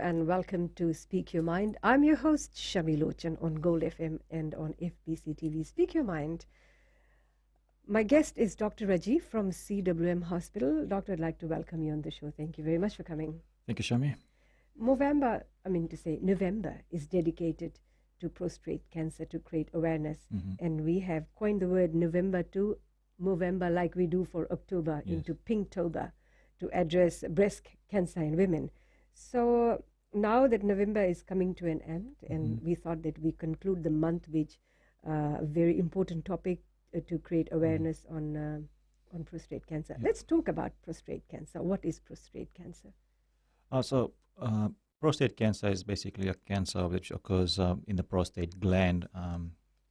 and welcome to Speak Your Mind. I'm your host, Shami Lochan, on Gold FM and on FBC TV. Speak Your Mind. My guest is Dr. Rajiv from CWM Hospital. Doctor, I'd like to welcome you on the show. Thank you very much for coming. Thank you, Shami. November is dedicated to prostate cancer to create awareness. And we have coined the word November to Movember, like we do for October, into Pinktober, to address breast cancer in women. So now that November is coming to an end, and we thought that we conclude the month with a very important topic to create awareness on prostate cancer. Let's talk about prostate cancer. What is prostate cancer? Prostate cancer is basically a cancer which occurs in the prostate gland,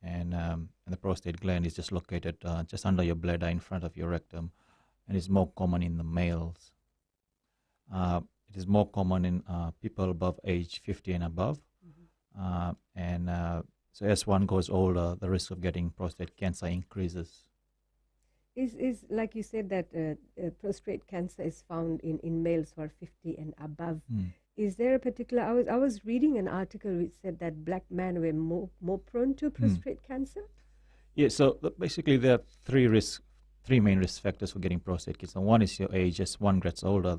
and the prostate gland is just located just under your bladder in front of your rectum, and is more common in the males. It is more common in people above age 50 and above. So as one goes older, the risk of getting prostate cancer increases. Is like you said that prostate cancer is found in males who are 50 and above. Is there a particular, I was reading an article which said that black men were more prone to prostate cancer? Yeah, so basically there are three main risk factors for getting prostate cancer. One is your age. As one gets older,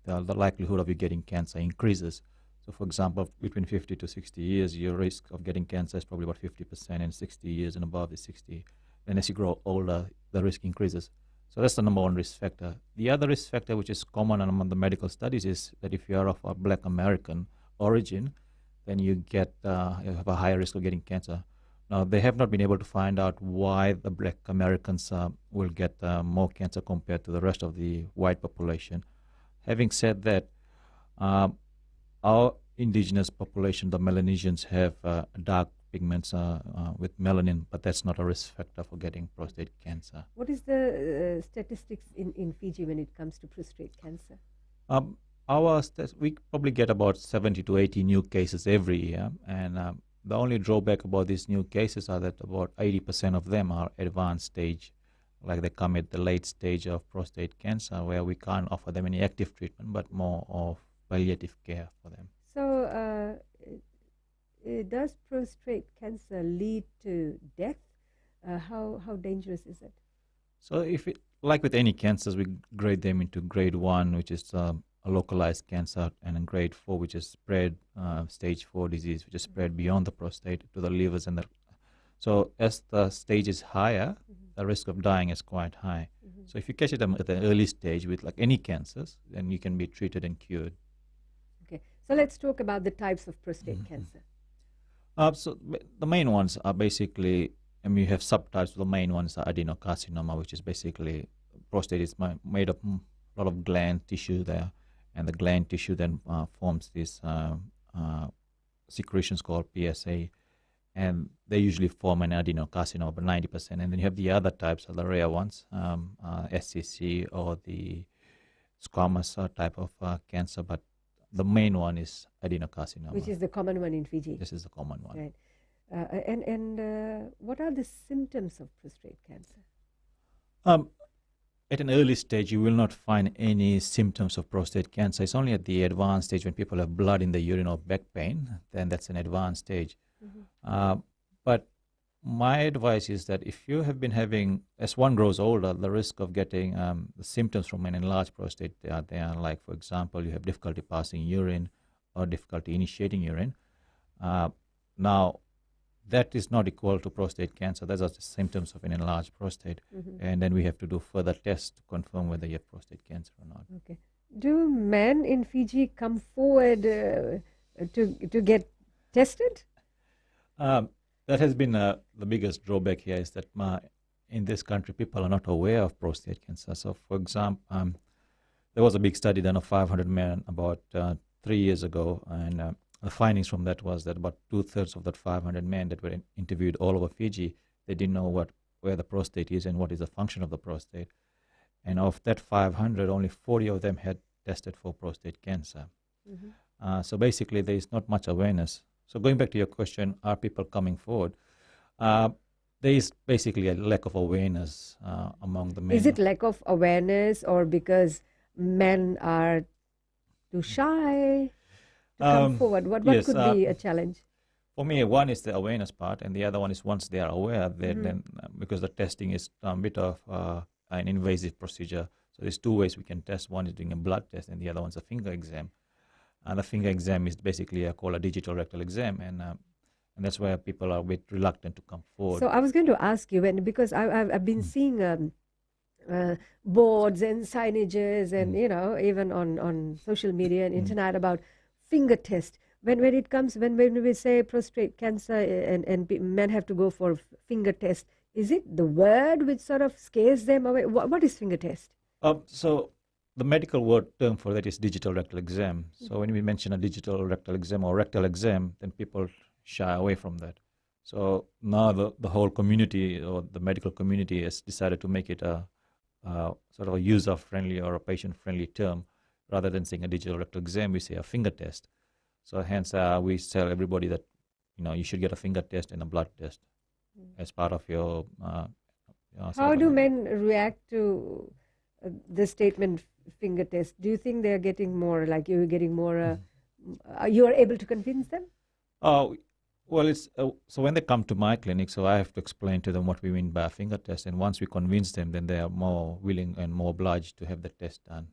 the likelihood of you getting cancer increases. So for example, between 50 to 60 years, your risk of getting cancer is probably about 50%, and 60 years and above is 60. And as you grow older, the risk increases. So that's the number one risk factor. The other risk factor, which is common among the medical studies, is that if you are of a black American origin, then you have a higher risk of getting cancer. Now, they have not been able to find out why the black Americans will get more cancer compared to the rest of the white population. Having said that, our indigenous population, the Melanesians, have dark pigments with melanin, but that's not a risk factor for getting prostate cancer. What is the statistics in Fiji when it comes to prostate cancer? We probably get about 70 to 80 new cases every year, and the only drawback about these new cases are that about 80% of them are advanced stage, like they come at the late stage of prostate cancer, where we can't offer them any active treatment, but more of palliative care for them. So does prostate cancer lead to death? How dangerous is it? So like with any cancers, we grade them into grade 1, which is a localized cancer, and in grade 4, which is spread, stage 4 disease, which is spread beyond the prostate to the livers. So as the stage is higher, the risk of dying is quite high. So if you catch it at an early stage with like any cancers, then you can be treated and cured. Okay, so let's talk about the types of prostate cancer. So the main ones are basically, you have subtypes. The main ones are adenocarcinoma, which is basically prostate is made up a lot of gland tissue there, and the gland tissue then forms these secretions called PSA, and they usually form an adenocarcinoma, about 90%. And then you have the other types, are the rare ones, SCC or the squamous type of cancer, but the main one is adenocarcinoma. Which is the common one in Fiji. This is the common one. Right. And what are the symptoms of prostate cancer? At an early stage, you will not find any symptoms of prostate cancer. It's only at the advanced stage when people have blood in the urine or back pain, then that's an advanced stage. But my advice is that if you have been having, as one grows older, the risk of getting the symptoms from an enlarged prostate are there. Like, for example, you have difficulty passing urine or difficulty initiating urine. Now, that is not equal to prostate cancer. Those are the symptoms of an enlarged prostate. And then we have to do further tests to confirm whether you have prostate cancer or not. Okay. Do men in Fiji come forward to get tested? That has been the biggest drawback here, is that in this country, people are not aware of prostate cancer. So, for example, there was a big study done of 500 men about 3 years ago, and the findings from that was that about 2/3 of that 500 men that were interviewed all over Fiji, they didn't know where the prostate is and what is the function of the prostate. And of that 500, only 40 of them had tested for prostate cancer. So basically, there is not much awareness. So going back to your question, are people coming forward? There is basically a lack of awareness among the men. Is it lack of awareness, or because men are too shy to come forward? What yes, could be a challenge? For me, one is the awareness part, and the other one is once they are aware, then because the testing is a bit of an invasive procedure. So there's two ways we can test. One is doing a blood test, and the other one's a finger exam. And the finger exam is basically called a digital rectal exam, and that's where people are a bit reluctant to come forward. So I was going to ask you, because I've been seeing boards and signages, and even on social media and internet about finger test. When we say prostate cancer and men have to go for finger test, is it the word which sort of scares them away? What is finger test? So the medical word term for that is digital rectal exam. So when we mention a digital rectal exam or rectal exam, then people shy away from that. So now the whole community or the medical community has decided to make it a sort of a user-friendly or a patient-friendly term. Rather than saying a digital rectal exam, we say a finger test. So hence we tell everybody that you should get a finger test and a blood test as part of your. How do men react to the statement finger test? Do you think they're getting more, like you're getting more? You are able to convince them? Well, it's so when they come to my clinic, so I have to explain to them what we mean by a finger test, and once we convince them, then they are more willing and more obliged to have the test done.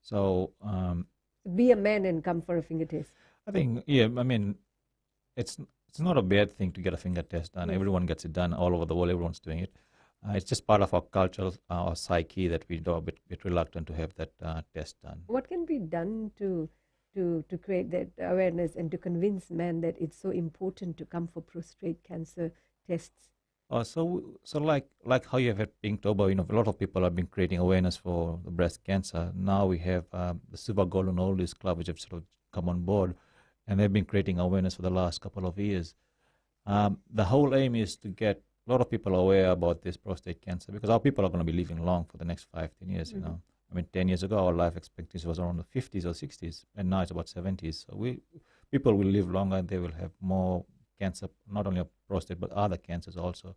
So be a man and come for a finger test. I think, it's not a bad thing to get a finger test done. Yes. Everyone gets it done all over the world. Everyone's doing it. It's just part of our culture, our psyche, that we are a bit reluctant to have that test done. What can be done to create that awareness and to convince men that it's so important to come for prostate cancer tests? So like how you have had Inktober, a lot of people have been creating awareness for the breast cancer. Now we have the Suva Golden Oldies Club, which have sort of come on board, and they've been creating awareness for the last couple of years. The whole aim is to get a lot of people aware about this prostate cancer, because our people are going to be living long for the next 5-10 years. 10 years ago, our life expectancy was around the 50s or 60s, and now it's about 70s. So people will live longer, and they will have more cancer, not only of prostate, but other cancers also.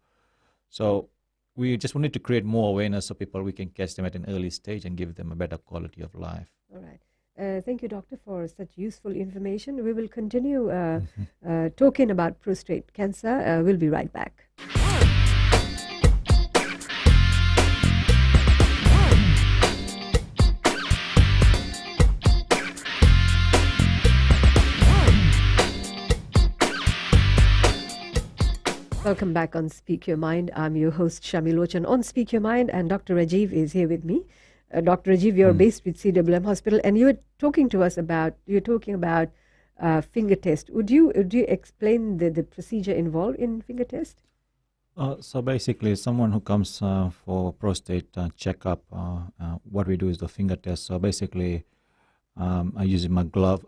So we need to create more awareness so we can catch them at an early stage and give them a better quality of life. All right. Thank you, doctor, for such useful information. We will continue talking about prostate cancer. We'll be right back. Welcome back on Speak Your Mind. I'm your host, Shami Lochan on Speak Your Mind, and Dr. Rajiv is here with me. Dr. Rajiv, you're based with CWM Hospital, and you were talking about finger test. Would you explain the procedure involved in finger test? So basically, someone who comes for prostate checkup, what we do is the finger test. So basically, I use my glove,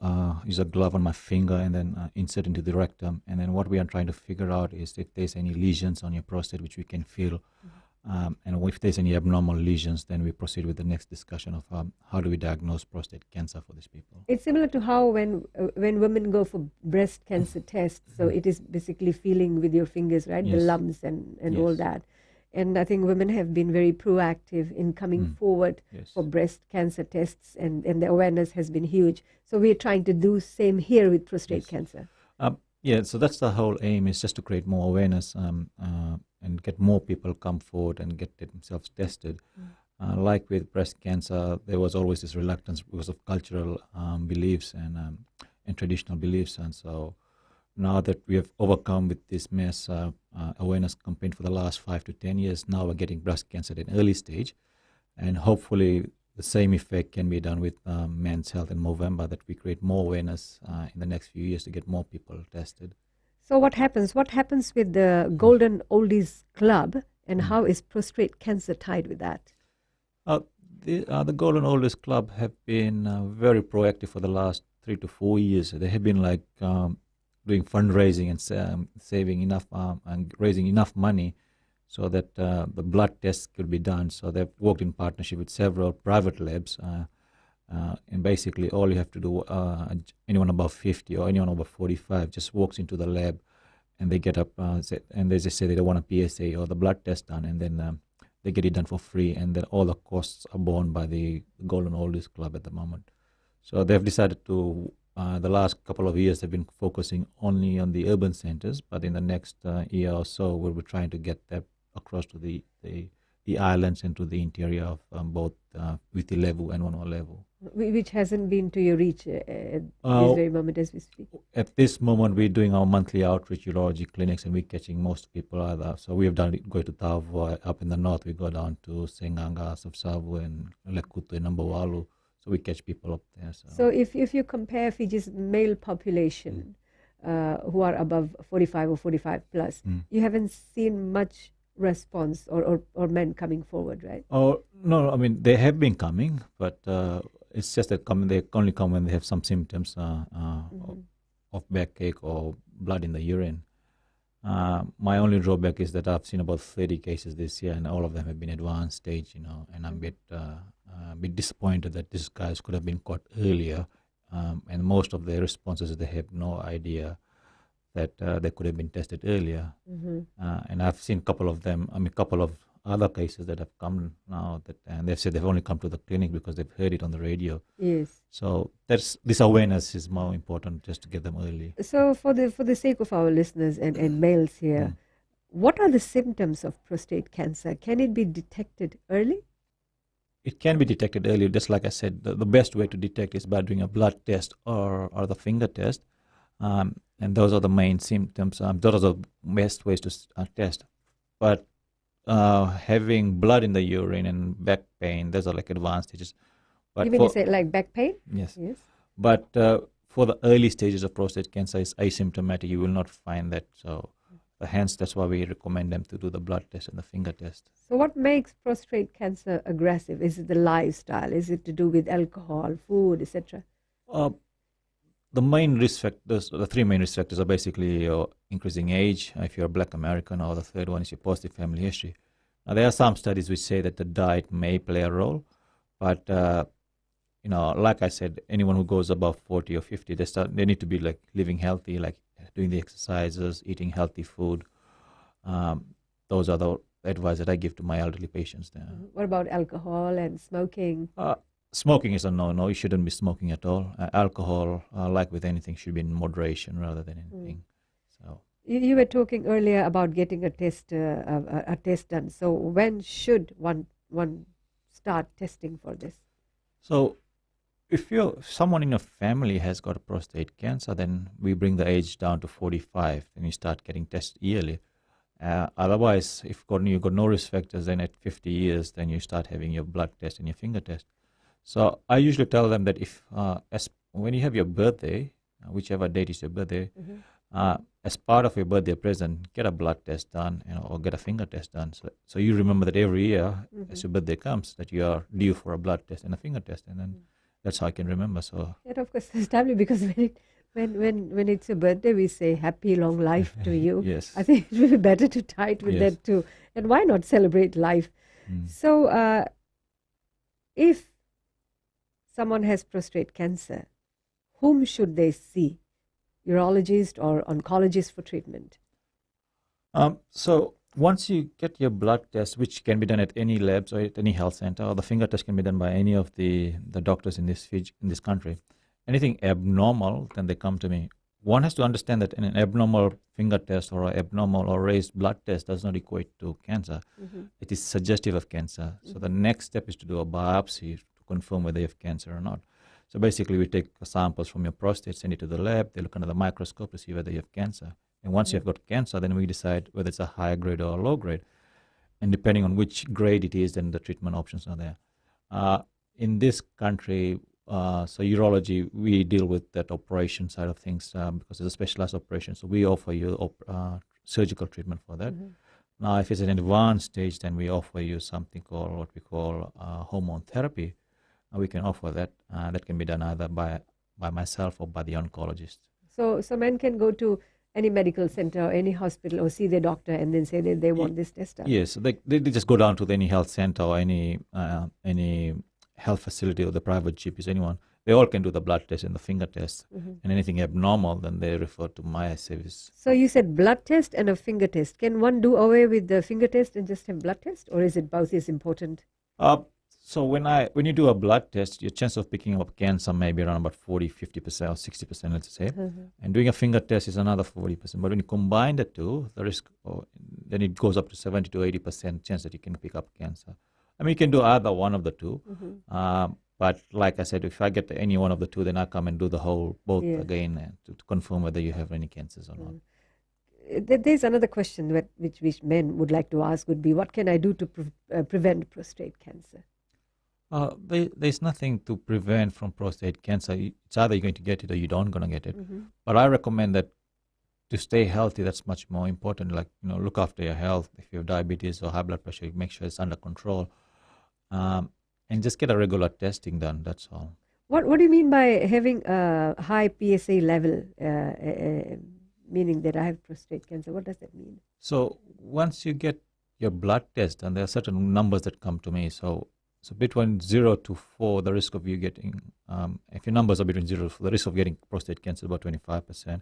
use a glove on my finger, and then insert into the rectum. And then what we are trying to figure out is if there's any lesions on your prostate, which we can feel. And if there's any abnormal lesions, then we proceed with the next discussion of how do we diagnose prostate cancer for these people. It's similar to how when women go for breast cancer tests, so it is basically feeling with your fingers, right? Yes. The lumps and yes. all that. And I think women have been very proactive in coming forward yes. for breast cancer tests, and the awareness has been huge. So we're trying to do same here with prostate yes. cancer. So that's the whole aim, is just to create more awareness and get more people come forward and get themselves tested. Like with breast cancer, there was always this reluctance because of cultural beliefs and traditional beliefs. And so now that we have overcome with this mass awareness campaign for the last 5 to 10 years, now we're getting breast cancer at an early stage. And hopefully the same effect can be done with Men's Health in Movember, that we create more awareness in the next few years to get more people tested. So what happens? What happens with the Golden Oldies Club, and how is prostate cancer tied with that? The Golden Oldies Club have been very proactive for the last 3 to 4 years. They have been doing fundraising and saving enough and raising enough money so that the blood tests could be done. So they've worked in partnership with several private labs. And basically all you have to do, anyone above 50 or anyone over 45 just walks into the lab, and they get up and they just say they want a PSA or the blood test done, and then they get it done for free, and then all the costs are borne by the Golden Oldies Club at the moment. So they've decided to, the last couple of years, they've been focusing only on the urban centers, but in the next year or so, we'll be trying to get that across to the islands and to the interior of both Viti Levu and Vanua Levu. Which hasn't been to your reach at this very moment as we speak? At this moment, we're doing our monthly outreach urology clinics, and we're catching most people either. So we have done it, go to Tavua, up in the north, we go down to Senganga, Sabsavu, and Lekutu and Nambawalu. So we catch people up there. So if you compare Fiji's male population who are above 45 or 45 plus, you haven't seen much response or men coming forward, right? Oh, no, I mean, they have been coming, but it's just that they only come when they have some symptoms of backache or blood in the urine. My only drawback is that I've seen about 30 cases this year, and all of them have been advanced stage, and I'm a bit disappointed that these guys could have been caught earlier, and most of their responses, they have no idea that they could have been tested earlier. And I've seen a couple of other cases that have come now, and they've said they've only come to the clinic because they've heard it on the radio. Yes. So this awareness is more important, just to get them early. So for the sake of our listeners and males here, what are the symptoms of prostate cancer? Can it be detected early? It can be detected early. Just like I said, the best way to detect is by doing a blood test or the finger test. And those are the main symptoms. Those are the best ways to test. But having blood in the urine and back pain, those are like advanced stages. But you mean you say like back pain? Yes. But for the early stages of prostate cancer, it's asymptomatic. You will not find that. So hence, that's why we recommend them to do the blood test and the finger test. So what makes prostate cancer aggressive? Is it the lifestyle? Is it to do with alcohol, food, etc.? The main risk factors, the three main risk factors are basically your increasing age, if you're a Black American, or the third one is your positive family history. Now, there are some studies which say that the diet may play a role, but like I said, anyone who goes above 40 or 50, they need to be like living healthy, like doing the exercises, eating healthy food. Those are the advice that I give to my elderly patients there. What about alcohol and smoking? Smoking is a no. You shouldn't be smoking at all. Alcohol, like with anything, should be in moderation rather than anything. So you were talking earlier about getting a test done. So when should one start testing for this? So if someone in your family has got a prostate cancer, then we bring the age down to 45, and you start getting tested yearly. Otherwise, if you've got no risk factors, then at 50 years, then you start having your blood test and your finger test. So I usually tell them that when you have your birthday, whichever date is your birthday, as part of your birthday present, get a blood test done, or get a finger test done. So you remember that every year, as your birthday comes, that you are due for a blood test and a finger test, and then that's how I can remember. So and of course, it's timely because when it's your birthday, we say happy long life to you. Yes. I think it would be better to tie it with that too. And why not celebrate life? So if someone has prostate cancer, whom should they see? Urologist or oncologist for treatment? So once you get your blood test, which can be done at any labs or at any health center, or the finger test can be done by any of the doctors in this country, anything abnormal, then they come to me. One has to understand that an abnormal finger test or an abnormal or raised blood test does not equate to cancer. It is suggestive of cancer. So the next step is to do a biopsy to confirm whether you have cancer or not. So basically, we take samples from your prostate, send it to the lab, they look under the microscope to see whether you have cancer. And once you have got cancer, then we decide whether it's a higher grade or a low grade. And depending on which grade it is, then the treatment options are there. In this country, so urology, we deal with that operation side of things because it's a specialized operation. So we offer you surgical treatment for that. Now, if it's an advanced stage, then we offer you something called what we call hormone therapy. We can offer that. That can be done either by myself or by the oncologist. So men can go to any medical center or any hospital or see their doctor and then say that they want this test done? Yes, they just go down to any health center or any health facility or the private GPs, anyone. They all can do the blood test and the finger test. And anything abnormal, then they refer to my service. So you said blood test and a finger test. Can one do away with the finger test and just have blood test? Or is it both is important? So when you do a blood test, your chance of picking up cancer may be around about 40, 50% or 60%, let's say. And doing a finger test is another 40%. But when you combine the two, the risk, then it goes up to 70 to 80% chance that you can pick up cancer. I mean, you can do either one of the two. But like I said, if I get any one of the two, then I come and do both again to confirm whether you have any cancers or not. There's another question which men would like to ask would be, what can I do to prevent prostate cancer? There's nothing to prevent from prostate cancer. It's either you're going to get it or you don't going to get it. But I recommend that to stay healthy, that's much more important. Like, look after your health. If you have diabetes or high blood pressure, make sure it's under control. And just get a regular testing done, that's all. What do you mean by having a high PSA level, meaning that I have prostate cancer? What does that mean? So once you get your blood test, and there are certain numbers that come to me, so between 0 to 4, the risk of you getting, if your numbers are between 0 to 4, the risk of getting prostate cancer is about 25%.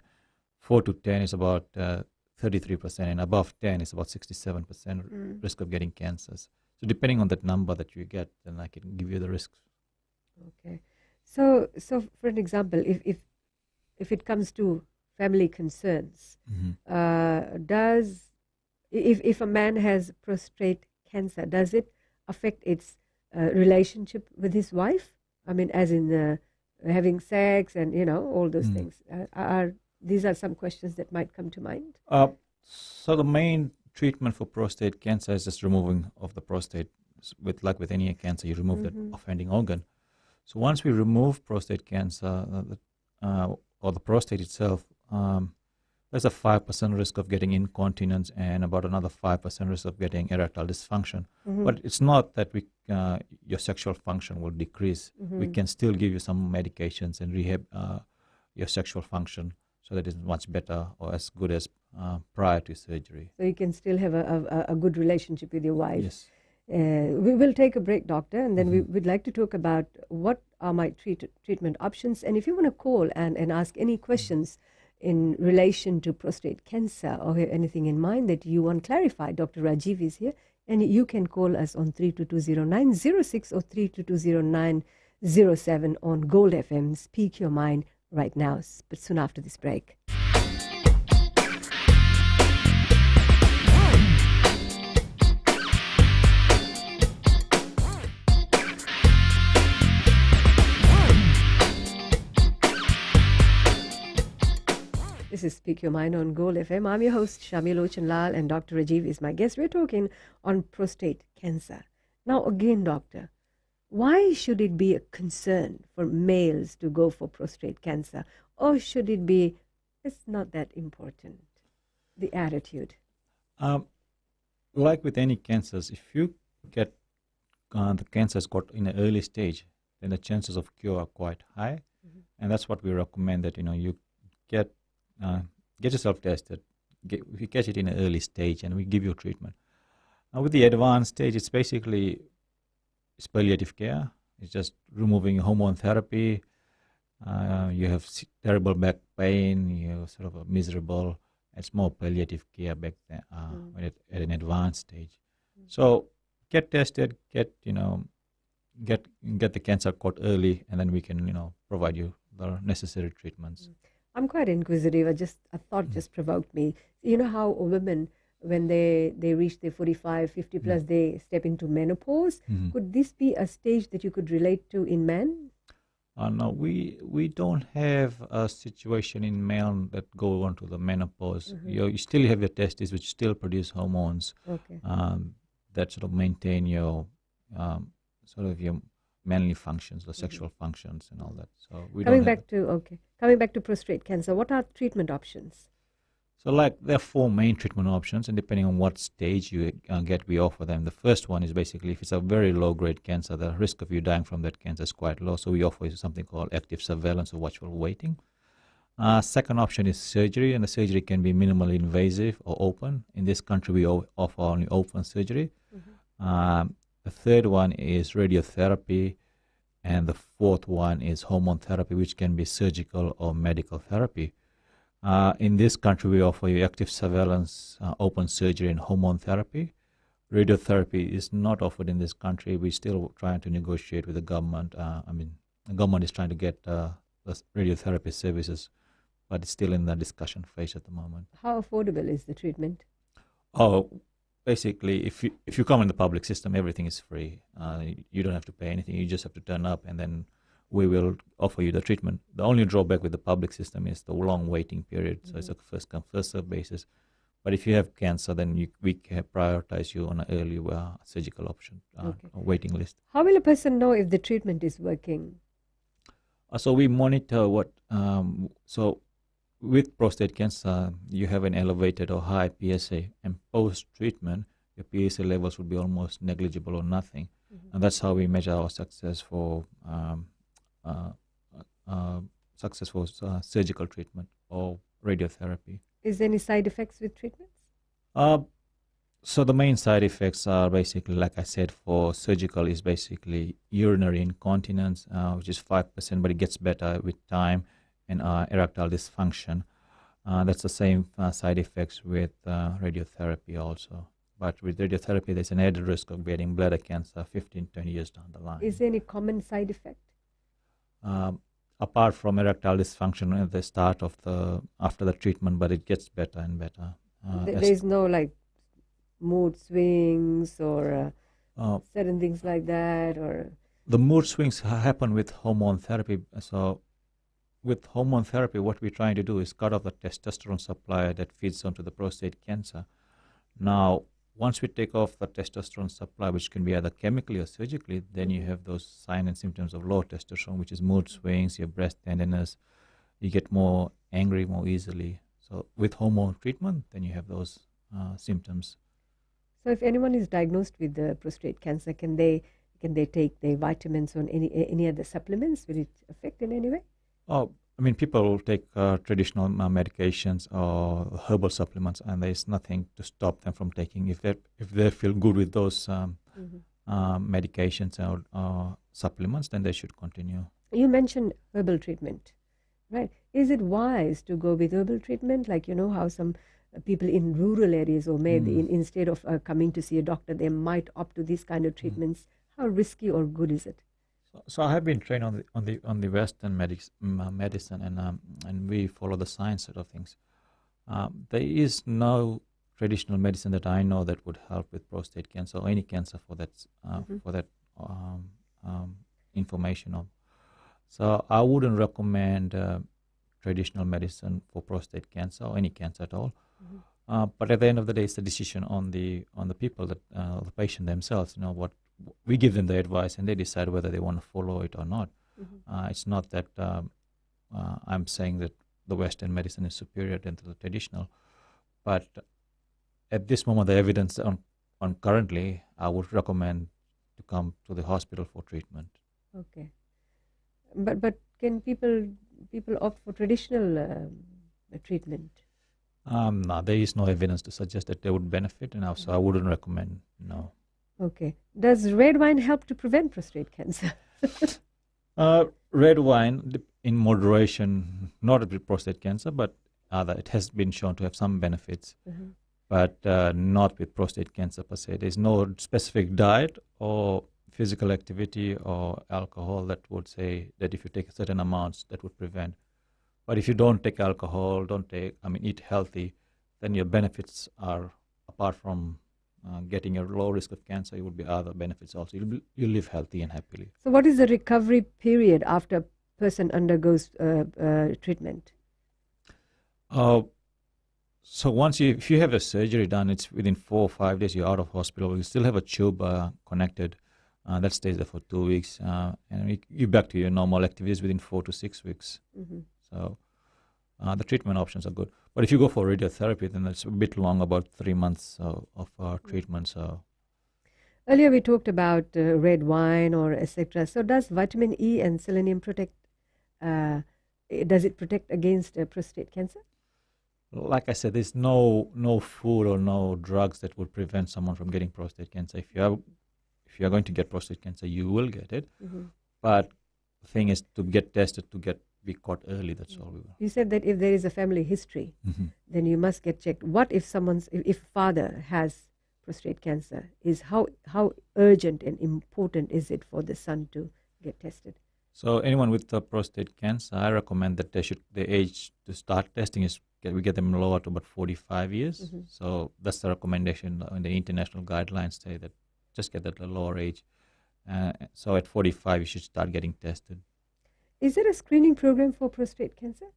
4 to 10 is about 33%, and above 10 is about 67% risk of getting cancers. So depending on that number that you get, then I can give you the risks. Okay. So for an example, if it comes to family concerns, if a man has prostate cancer, does it affect its relationship with his wife? I mean, as in having sex and all those things. These are some questions that might come to mind. So the main treatment for prostate cancer is just removing of the prostate. Like with any cancer, you remove that offending organ. So once we remove prostate cancer or the prostate itself, there's a 5% risk of getting incontinence and about another 5% risk of getting erectile dysfunction. But it's not that your sexual function will decrease. We can still give you some medications and rehab your sexual function so that it's much better or as good as prior to surgery. So you can still have a good relationship with your wife. Yes. We will take a break, doctor, and then we would like to talk about what are my treatment options. And if you want to call and ask any questions in relation to prostate cancer or have anything in mind that you want clarified, Dr. Rajiv is here, and you can call us on 3220906 or 3220907 on Gold FM. Speak your mind right now, but soon after this break. This is Speak Your Mind on Gold FM. I'm your host, Shamil Ochenlal, and Dr. Rajiv is my guest. We're talking on prostate cancer. Now, again, doctor, why should it be a concern for males to go for prostate cancer? Or should it be, it's not that important, the attitude? Like with any cancers, if you get the cancers got in an early stage, then the chances of cure are quite high. And that's what we recommend, that you get yourself tested. If you catch it in an early stage, and we give you treatment. With the advanced stage, it's basically palliative care. It's just removing hormone therapy. You have terrible back pain. You're sort of miserable. It's more palliative care back then when at an advanced stage. So get tested. Get the cancer caught early, and then we can provide you the necessary treatments. I'm quite inquisitive. A thought just provoked me. You know how women, when they reach their 45, 50 plus, they step into menopause. Could this be a stage that you could relate to in men? No, we don't have a situation in men that go on to the menopause. You still have your testes, which still produce hormones that sort of maintain your your manly functions, the sexual functions, and all that. So coming back to prostate cancer, what are treatment options? So there are 4 main treatment options, and depending on what stage you get, we offer them. The first one is basically if it's a very low-grade cancer, the risk of you dying from that cancer is quite low. So we offer you something called active surveillance or watchful waiting. Second option is surgery, and the surgery can be minimally invasive or open. In this country, we offer only open surgery. The third one is radiotherapy, and the fourth one is hormone therapy, which can be surgical or medical therapy. In this country, we offer you active surveillance, open surgery, and hormone therapy. radiotherapy is not offered in this country. We're still trying to negotiate with the government. The government is trying to get the radiotherapy services, but it's still in the discussion phase at the moment. How affordable is the treatment? Oh, basically, if you come in the public system, everything is free. You don't have to pay anything. You just have to turn up, and then we will offer you the treatment. The only drawback with the public system is the long waiting period. So it's a first come, first serve basis. But if you have cancer, then we can prioritize you on an early surgical option waiting list. How will a person know if the treatment is working? So we monitor so with prostate cancer, you have an elevated or high PSA, and post-treatment, your PSA levels would be almost negligible or nothing. And that's how we measure our success for surgical treatment or radiotherapy. Is there any side effects with treatments? So the main side effects are basically, like I said, for surgical is basically urinary incontinence, which is 5%, but it gets better with time, and erectile dysfunction. That's the same side effects with radiotherapy also. But with radiotherapy, there's an added risk of getting bladder cancer 15, 20 years down the line. Is there any common side effect? Apart from erectile dysfunction at the start of after the treatment, but it gets better and better. There's no like mood swings or certain things like that, or the mood swings happen with hormone therapy. So with hormone therapy, what we're trying to do is cut off the testosterone supply that feeds onto the prostate cancer. Now, once we take off the testosterone supply, which can be either chemically or surgically, then you have those signs and symptoms of low testosterone, which is mood swings, your breast tenderness, you get more angry more easily. So with hormone treatment, then you have those symptoms. So if anyone is diagnosed with the prostate cancer, can they take their vitamins or any other supplements? Will it affect in any way? Oh, I mean, people will take traditional medications or herbal supplements, and there's nothing to stop them from taking. If they feel good with those medications or supplements, then they should continue. You mentioned herbal treatment, right? Is it wise to go with herbal treatment? Like, you know how some people in rural areas, or maybe instead of coming to see a doctor, they might opt to these kind of treatments. How risky or good is it? So I have been trained on the Western medicine, and we follow the science side of things. There is no traditional medicine that I know that would help with prostate cancer or any cancer for that information of. So I wouldn't recommend traditional medicine for prostate cancer or any cancer at all. But at the end of the day, it's the decision on the people, that the patient themselves. You know, what we give them the advice, and they decide whether they want to follow it or not. It's not that I'm saying that the Western medicine is superior than the traditional, but at this moment, the evidence on currently, I would recommend to come to the hospital for treatment. Okay, but can people opt for traditional treatment? No, there is no evidence to suggest that they would benefit, and so I wouldn't recommend. No. Okay. Does red wine help to prevent prostate cancer? Red wine, in moderation, not with prostate cancer, but it has been shown to have some benefits, but not with prostate cancer per se. There's no specific diet or physical activity or alcohol that would say that if you take certain amounts, that would prevent. But if you don't take alcohol, eat healthy, then your benefits are, apart from getting a low risk of cancer, it would be other benefits also. You'll live healthy and happily. So what is the recovery period after a person undergoes treatment? So if you have a surgery done, it's within 4 or 5 days you're out of hospital. You still have a tube connected that stays there for 2 weeks, and you're back to your normal activities within 4 to 6 weeks. So the treatment options are good. But if you go for radiotherapy, then it's a bit long, about 3 months of treatment. So earlier we talked about red wine or etc. So does vitamin E and selenium protect? Does it protect against prostate cancer? Like I said, there's no food or no drugs that would prevent someone from getting prostate cancer. If you are going to get prostate cancer, you will get it. But the thing is to get tested, be caught early. That's all we want. You said that if there is a family history, then you must get checked. What if if father has prostate cancer is how urgent and important is it for the son to get tested? So anyone with prostate cancer, I recommend that the age to start testing is we get them lower to about 45 years. So that's the recommendation in the international guidelines say that just get at a lower age. So at 45 you should start getting tested. Is there a screening program for prostate cancer?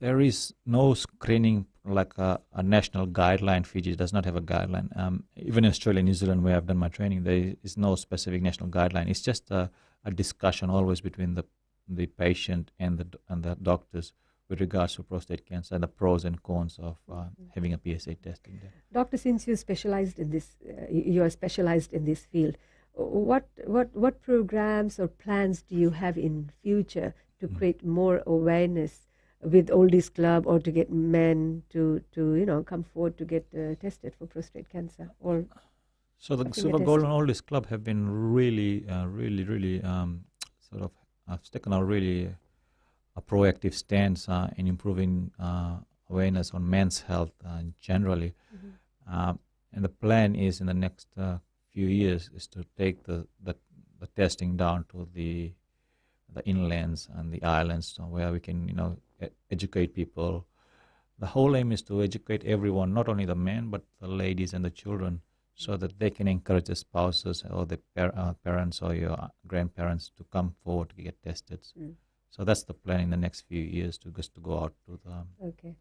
There is no screening like a national guideline. Fiji does not have a guideline. Even in Australia and New Zealand, where I've done my training, there is no specific national guideline. It's just a discussion always between the patient and the doctors with regards to prostate cancer and the pros and cons of having a PSA testing there. Doctor, since you specialized in this, you are specialized in this field. What programs or plans do you have in future to create more awareness with Oldies Club, or to get men to come forward to get tested for prostate cancer? Or so the Silver Golden Oldies Club have been really sort of taken a really a proactive stance in improving awareness on men's health generally. And the plan is in the next few years is to take the testing down to the inlands and the islands, where we can educate people. The whole aim is to educate everyone, not only the men but the ladies and the children, so that they can encourage the spouses or the parents or your grandparents to come forward to get tested. So that's the plan in the next few years to go out to the. Okay,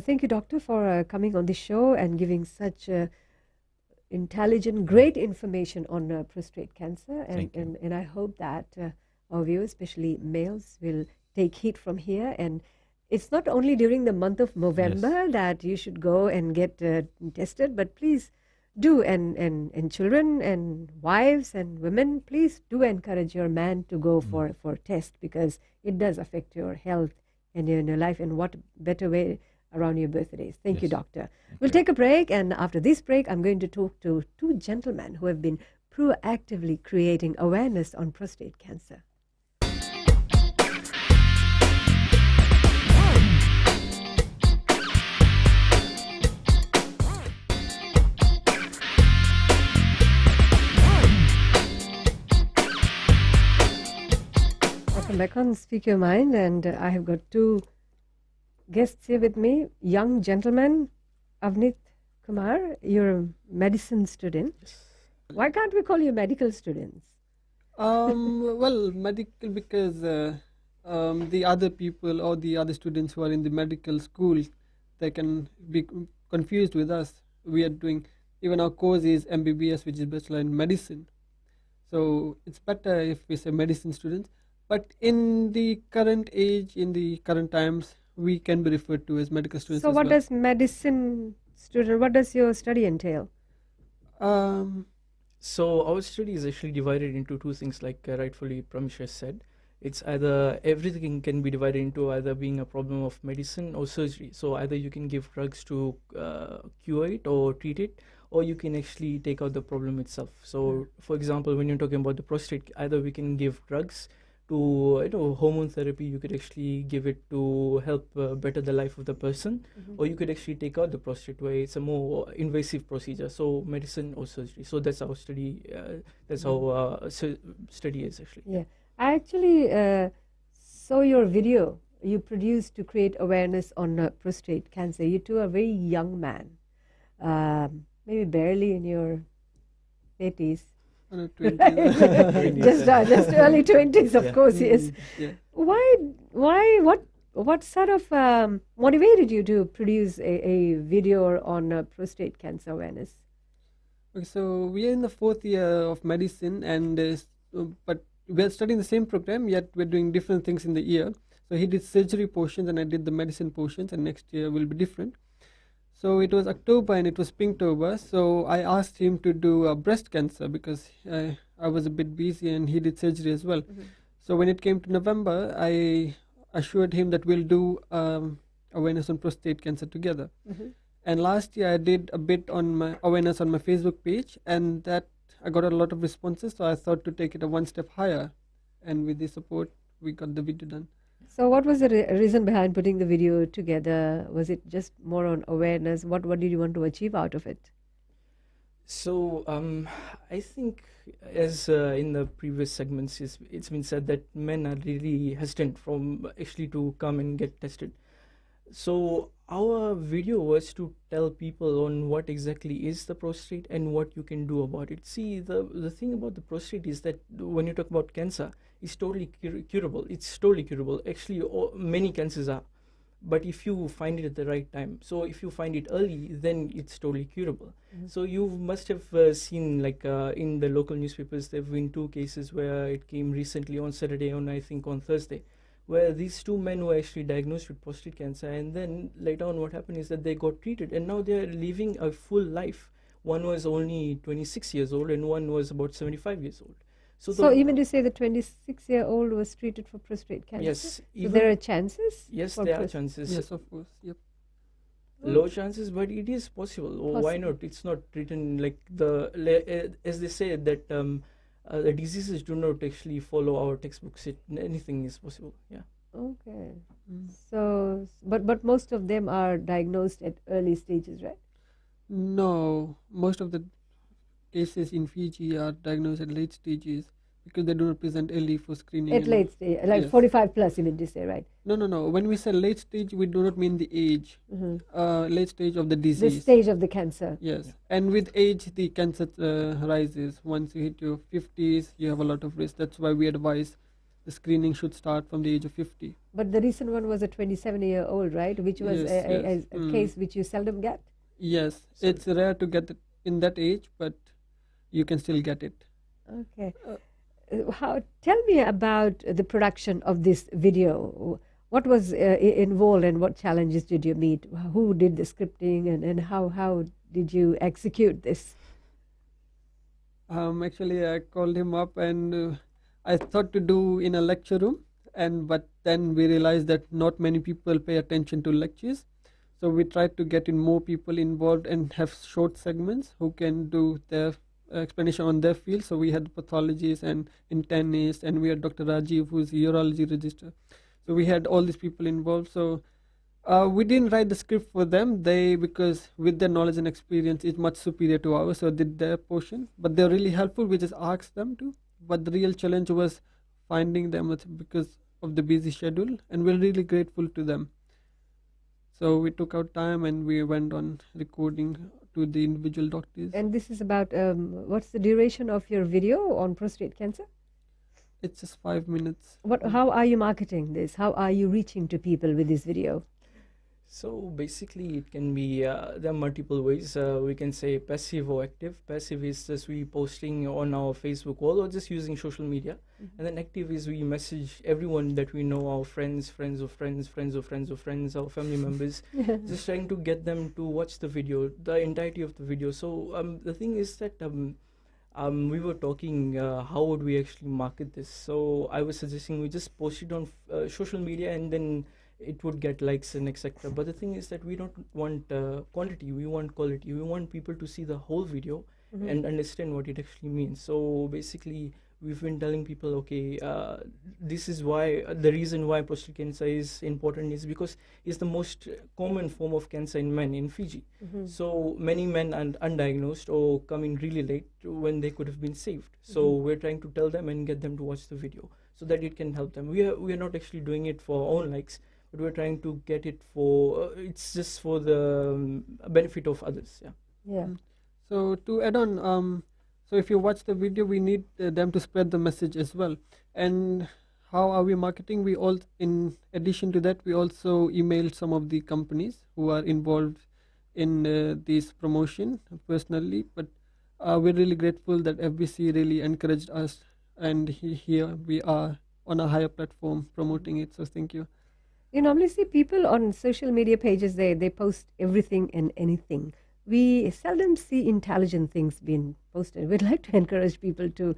thank you, doctor, for coming on the show and giving such intelligent, great information on prostate cancer. And I hope that our viewers, especially males, will take heed from here. And it's not only during the month of November that you should go and get tested, but please do, and children and wives and women, please do encourage your man to go for test, because it does affect your health and your life. And what better way around your birthdays. Thank you, doctor. We'll take a break, and after this break I'm going to talk to two gentlemen who have been proactively creating awareness on prostate cancer. Welcome back on Speak Your Mind, and I have got two guests here with me, young gentlemen. Avnit Kumar, you're a medicine student. Yes. Why can't we call you medical students? Well, medical, because the other people or the other students who are in the medical school, they can be confused with us. We are doing, even our course is MBBS, which is Bachelor in Medicine. So it's better if we say medicine students. But in the current age, in the current times, we can be referred to as medical students. So what does medicine student, what does your study entail? So our study is actually divided into two things, like rightfully Pramesha said. It's either everything can be divided into either being a problem of medicine or surgery. So either you can give drugs to cure it or treat it, or you can actually take out the problem itself. So for example, when you're talking about the prostate, either we can give drugs to hormone therapy. You could actually give it to help better the life of the person, or you could actually take out the prostate, where it's a more invasive procedure. So medicine or surgery. So that's our study. That's how study is actually. Yeah, I actually saw your video you produced to create awareness on prostate cancer. You two are very young man, maybe barely in your 30s. just early 20s, of course. Yes. Yeah. Why what sort of motivated you to produce a video on prostate cancer awareness? Okay, so we are in the 4th year of medicine, and but we are studying the same program, yet we're doing different things in the year. So he did surgery portions and I did the medicine portions, and next year will be different. So it was October and it was Pinktober. So I asked him to do breast cancer, because I was a bit busy, and he did surgery as well. So when it came to November, I assured him that we'll do awareness on prostate cancer together. And last year I did a bit on my awareness on my Facebook page, and that I got a lot of responses. So I thought to take it a one step higher, and with the support we got the video done. So what was the reason behind putting the video together? Was it just more on awareness? What did you want to achieve out of it? So I think, as in the previous segments, it's been said that men are really hesitant from actually to come and get tested. So our video was to tell people on what exactly is the prostate and what you can do about it. See, the thing about the prostate is that when you talk about cancer, it's totally curable. It's totally curable. Actually, many cancers are. But if you find it at the right time, so if you find it early, then it's totally curable. So you must have seen, like in the local newspapers, there have been 2 cases where it came recently on Saturday, I think on Thursday, where these 2 men were actually diagnosed with prostate cancer, and then later on what happened is that they got treated, and now they are living a full life. One was only 26 years old and one was about 75 years old. So even to say the 26-year-old was treated for prostate cancer? Yes. So there are chances? Yes, there are chances. Yes, of course. Yep. Low chances, but it is possible. Why not? It's not written like as they say that the diseases do not actually follow our textbooks. Anything is possible. Yeah. Okay. So, but most of them are diagnosed at early stages, right? No, most of the cases in Fiji are diagnosed at late stages because they do not present early for screening. At late stage, like yes. 45 plus, you mean to say, right? No. When we say late stage, we do not mean the age. Late stage of the disease. The stage of the cancer. Yes. Yeah. And with age, the cancer rises. Once you hit your 50s, you have a lot of risk. That's why we advise the screening should start from the age of 50. But the recent one was a 27-year-old, right? Which was Yes, a case which you seldom get? Yes. It's rare to get it in that age, but you can still get it. Okay. Tell me about the production of this video. What was involved and what challenges did you meet? Who did the scripting and how did you execute this? Actually, I called him up and I thought to do in a lecture room, but then we realized that not many people pay attention to lectures. So we tried to get in more people involved and have short segments who can do their explanation on their field. So we had pathologists and internists, and we had Dr. Rajiv, who's a urology registrar. So we had all these people involved. So we didn't write the script for them. Because with their knowledge and experience, it's much superior to ours, so did their portion. But they're really helpful. We just asked them to. But the real challenge was finding them because of the busy schedule, and we're really grateful to them. So we took out time and we went on recording to the individual doctors. And this is about, what's the duration of your video on prostate cancer? It's just 5 minutes. How are you marketing this? How are you reaching to people with this video? So basically it can be, there are multiple ways. We can say passive or active. Passive is just we posting on our Facebook wall or just using social media. And then active is we message everyone that we know, our friends, friends of friends, friends of friends of friends, our family members, just trying to get them to watch the video, the entirety of the video. So the thing is that we were talking how would we actually market this. So I was suggesting we just post it on social media and then it would get likes and etc. But the thing is that we don't want quantity, we want quality. We want people to see the whole video and understand what it actually means. So basically we've been telling people, okay, this is why, the reason why prostate cancer is important is because it's the most common form of cancer in men in Fiji. So many men are undiagnosed or come in really late when they could have been saved. So we're trying to tell them and get them to watch the video so that it can help them. We are not actually doing it for our own likes, but we're trying to get it for, it's just for the benefit of others. Yeah. So to add on, so if you watch the video, we need them to spread the message as well. And how are we marketing? We all, in addition to that, we also emailed some of the companies who are involved in this promotion personally. But we're really grateful that FBC really encouraged us, and here we are on a higher platform promoting it. So thank you. You normally see people on social media pages, they post everything and anything. We seldom see intelligent things being posted. We'd like to encourage people to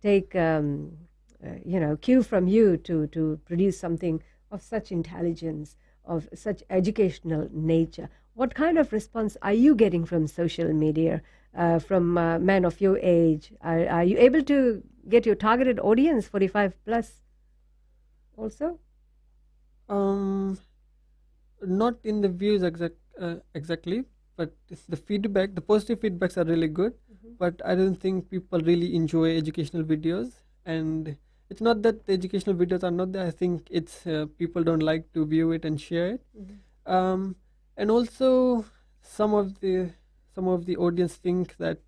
take cue from you to produce something of such intelligence, of such educational nature. What kind of response are you getting from social media, from men of your age? Are you able to get your targeted audience, 45 plus? also? Not in the views exactly, but the feedback, the positive feedbacks are really good. But I don't think people really enjoy educational videos, and it's not that the educational videos are not there. I think it's people don't like to view it and share it. And also some of the audience think that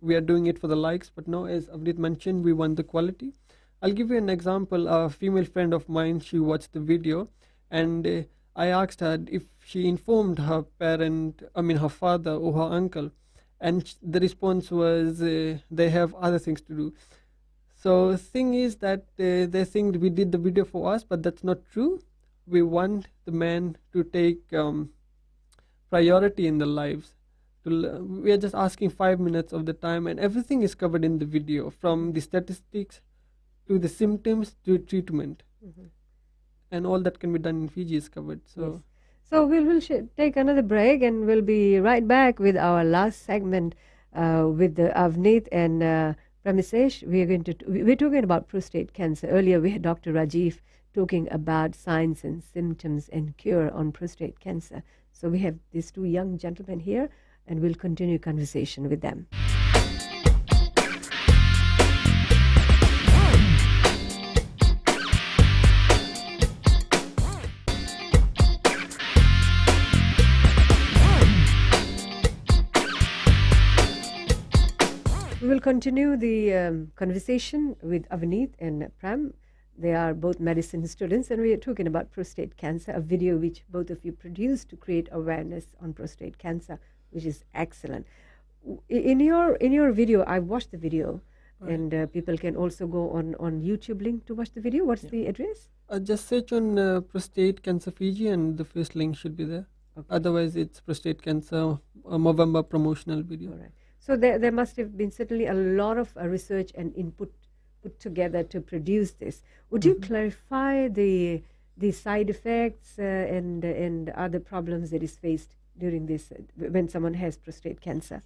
we are doing it for the likes, but no, as Avneet mentioned, we want the quality. I'll give you an example. A female friend of mine, she watched the video, and I asked her if she informed her her father or her uncle, and the response was they have other things to do. So the thing is that they think we did the video for us, but that's not true. We want the man to take priority in their lives. We are just asking 5 minutes of the time, and everything is covered in the video, from the statistics to the symptoms to treatment, and all that can be done in Fiji is covered. So. Yes. So we'll take another break, and we'll be right back with our last segment with Avneet and Pramisesh. We're talking about prostate cancer. Earlier we had Dr. Rajiv talking about signs and symptoms and cure on prostate cancer. So we have these two young gentlemen here, and we'll continue conversation with them. We will continue the conversation with Avneet and Pram. They are both medicine students, and we are talking about prostate cancer, a video which both of you produced to create awareness on prostate cancer, which is excellent. In your video, I watched the video, and people can also go on YouTube link to watch the video. What's the address? Just search on prostate cancer Fiji, and the first link should be there. Okay. Otherwise, it's prostate cancer Movember promotional video. All right. So there must have been certainly a lot of research and input put together to produce this. Would you clarify the side effects and other problems that is faced during this when someone has prostate cancer?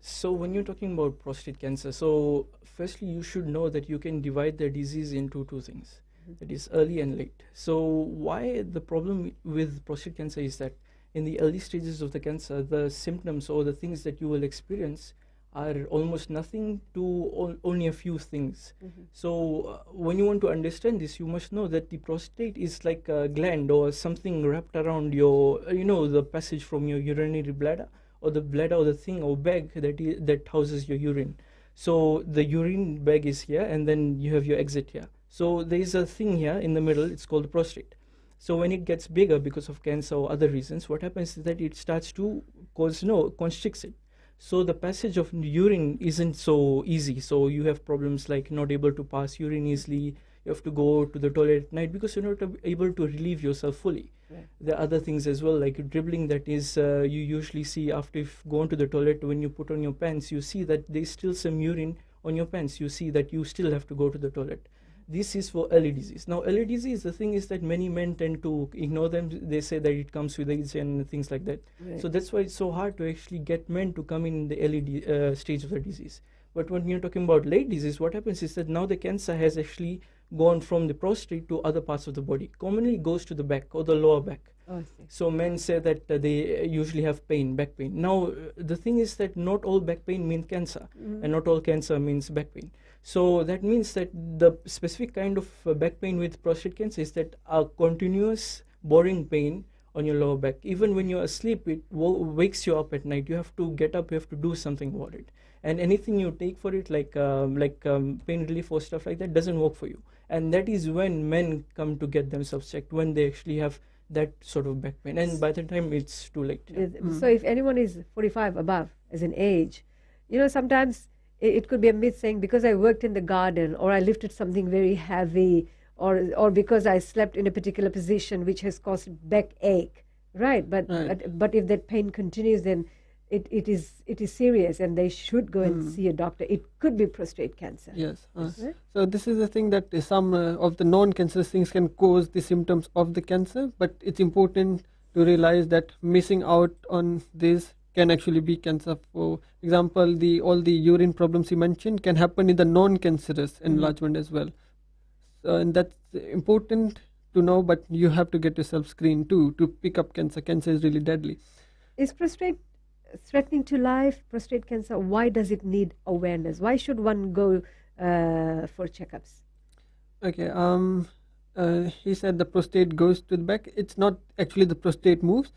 So when you're talking about prostate cancer, so firstly you should know that you can divide the disease into two things. That is early and late. So why the problem with prostate cancer is that in the early stages of the cancer, the symptoms or the things that you will experience are almost nothing to only a few things. So when you want to understand this, you must know that the prostate is like a gland or something wrapped around your, the passage from your urinary bladder, or the bladder, or the thing or bag that houses your urine. So the urine bag is here, and then you have your exit here. So there is a thing here in the middle, it's called the prostate. So when it gets bigger because of cancer or other reasons, what happens is that it starts to constricts it. So the passage of urine isn't so easy. So you have problems like not able to pass urine easily. You have to go to the toilet at night because you're not able to relieve yourself fully. Right. There are other things as well, like dribbling, that is you usually see after you've gone to the toilet. When you put on your pants, you see that there's still some urine on your pants. You see that you still have to go to the toilet. This is for early disease. Now, early disease, the thing is that many men tend to ignore them. They say that it comes with age and things like that. Right. So that's why it's so hard to actually get men to come in the early stage of the disease. But when you're talking about late disease, what happens is that now the cancer has actually gone from the prostate to other parts of the body. Commonly it goes to the back or the lower back. Oh, so men say that they usually have pain, back pain. Now, the thing is that not all back pain means cancer, and not all cancer means back pain. So that means that the specific kind of back pain with prostate cancer is that a continuous boring pain on your lower back. Even when you're asleep, it wakes you up at night. You have to get up, you have to do something about it. And anything you take for it, like pain relief or stuff like that, doesn't work for you. And that is when men come to get themselves checked, when they actually have that sort of back pain. And by the time it's too late. So if anyone is 45 above as an age, sometimes it could be a myth saying because I worked in the garden, or I lifted something very heavy, or because I slept in a particular position which has caused backache, right? But if that pain continues, then it is serious, and they should go and see a doctor. It could be prostate cancer. Yes. Right? So this is the thing that some of the non-cancerous things can cause the symptoms of the cancer, but it's important to realize that missing out on this can actually be cancer. For example, all the urine problems you mentioned can happen in the non-cancerous enlargement as well. and that's important to know, but you have to get yourself screened too to pick up cancer. Cancer is really deadly. Is prostate threatening to life? Prostate cancer, why does it need awareness? Why should one go for checkups? Okay, he said the prostate goes to the back. It's not actually the prostate moves,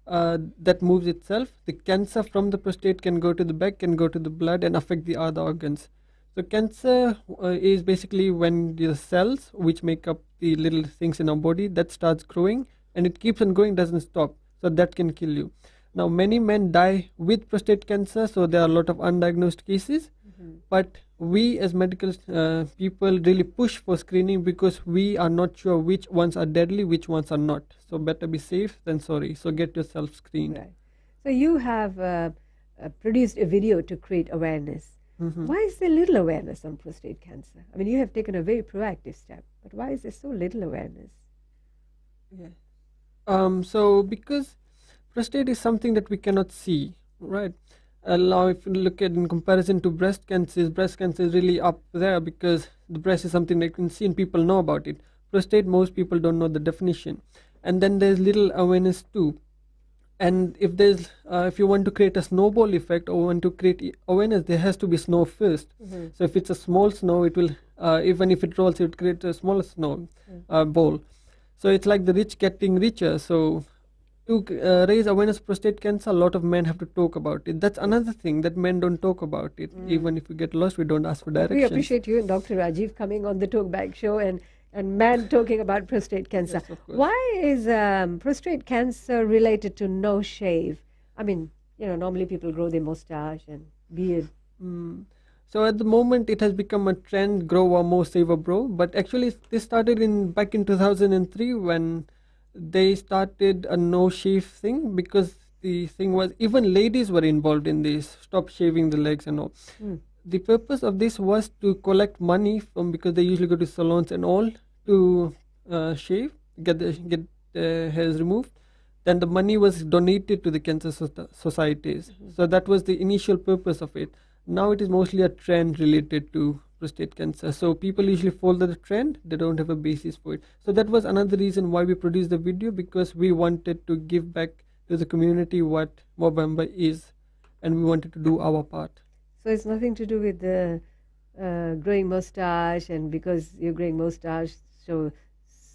that moves itself. The cancer from the prostate can go to the back, can go to the blood and affect the other organs. So cancer is basically when the cells which make up the little things in our body that starts growing, and it keeps on going, doesn't stop. So that can kill you. Now many men die with prostate cancer, so there are a lot of undiagnosed cases. But we as medical people really push for screening because we are not sure which ones are deadly, which ones are not. So better be safe than sorry. So get yourself screened. Right. So you have produced a video to create awareness. Why is there little awareness on prostate cancer? I mean, you have taken a very proactive step, but why is there so little awareness? Yeah. So because prostate is something that we cannot see, right? Now if you look at in comparison to breast cancer is really up there because the breast is something that you can see and people know about it. Prostate, most people don't know the definition. And then there's little awareness too. And if you want to create a snowball effect or want to create awareness, there has to be snow first. So if it's a small snow, it will, even if it rolls, it will create a smaller snow ball. So it's like the rich getting richer. So to raise awareness of prostate cancer, a lot of men have to talk about it. That's another thing that men don't talk about it. Even if we get lost, we don't ask for directions. We appreciate you and Dr. Rajiv coming on the Talkback show and man talking about prostate cancer. Yes, of course. Why is prostate cancer related to no shave? I mean, normally people grow their mustache and beard. So at the moment, it has become a trend, grow or more, save or bro. But actually, this started back in 2003 when they started a no shave thing, because the thing was even ladies were involved in this, stop shaving the legs and all. The purpose of this was to collect money because they usually go to salons and all to shave, get the hairs removed. Then the money was donated to the cancer societies. So that was the initial purpose of it. Now it is mostly a trend related to prostate cancer. So people usually follow the trend, they don't have a basis for it. So that was another reason why we produced the video, because we wanted to give back to the community what Movember is, and we wanted to do our part. So it's nothing to do with the growing mustache, and because you're growing mustache, so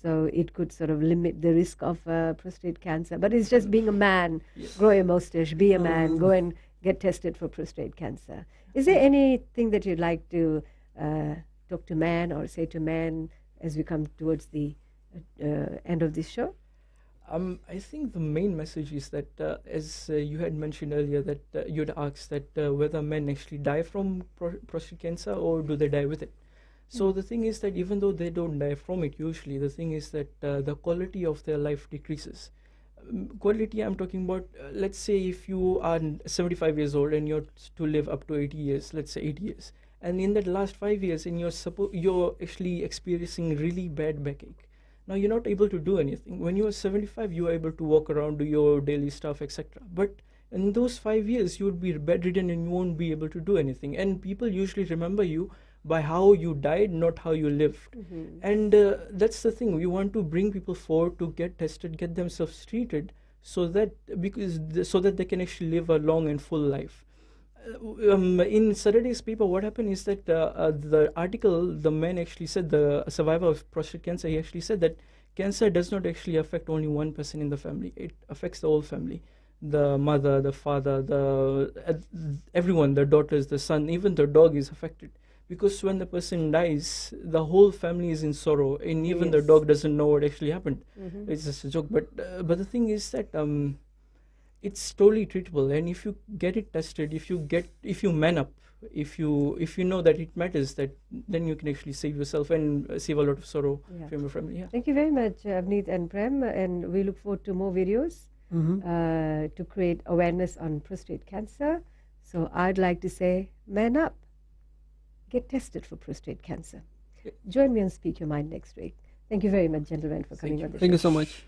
it could sort of limit the risk of prostate cancer. But it's just being a man, grow a mustache, be a man, go and get tested for prostate cancer. Is there anything that you'd like to talk to men or say to men as we come towards the end of this show? I think the main message is that, as you had mentioned earlier, that you'd asked that whether men actually die from prostate cancer or do they die with it. So the thing is that even though they don't die from it, usually the thing is that the quality of their life decreases. Quality, I'm talking about, let's say if you are 75 years old and you're to live up to 80 years, let's say 80 years. And in that last 5 years, and you're actually experiencing really bad backache. Now you're not able to do anything. When you are 75, you are able to walk around, do your daily stuff, etc. But in those 5 years, you would be bedridden and you won't be able to do anything. And people usually remember you by how you died, not how you lived. And that's the thing. We want to bring people forward to get tested, get themselves treated, so that they can actually live a long and full life. In Saturday's paper, what happened is that the article, the man actually said, the survivor of prostate cancer, he actually said that cancer does not actually affect only one person in the family. It affects the whole family. The mother, the father, everyone, the daughters, the son, even the dog is affected. Because when the person dies, the whole family is in sorrow, and even the dog doesn't know what actually happened. It's just a joke. But the thing is that it's totally treatable, and if you get it tested, if you man up, if you know that it matters, then you can actually save yourself and save a lot of sorrow from your family. Yeah. Thank you very much, Avneet and Prem, and we look forward to more videos to create awareness on prostate cancer. So I'd like to say, man up, get tested for prostate cancer. Join me on Speak Your Mind next week. Thank you very much, gentlemen, for coming on the show. Thank you so much.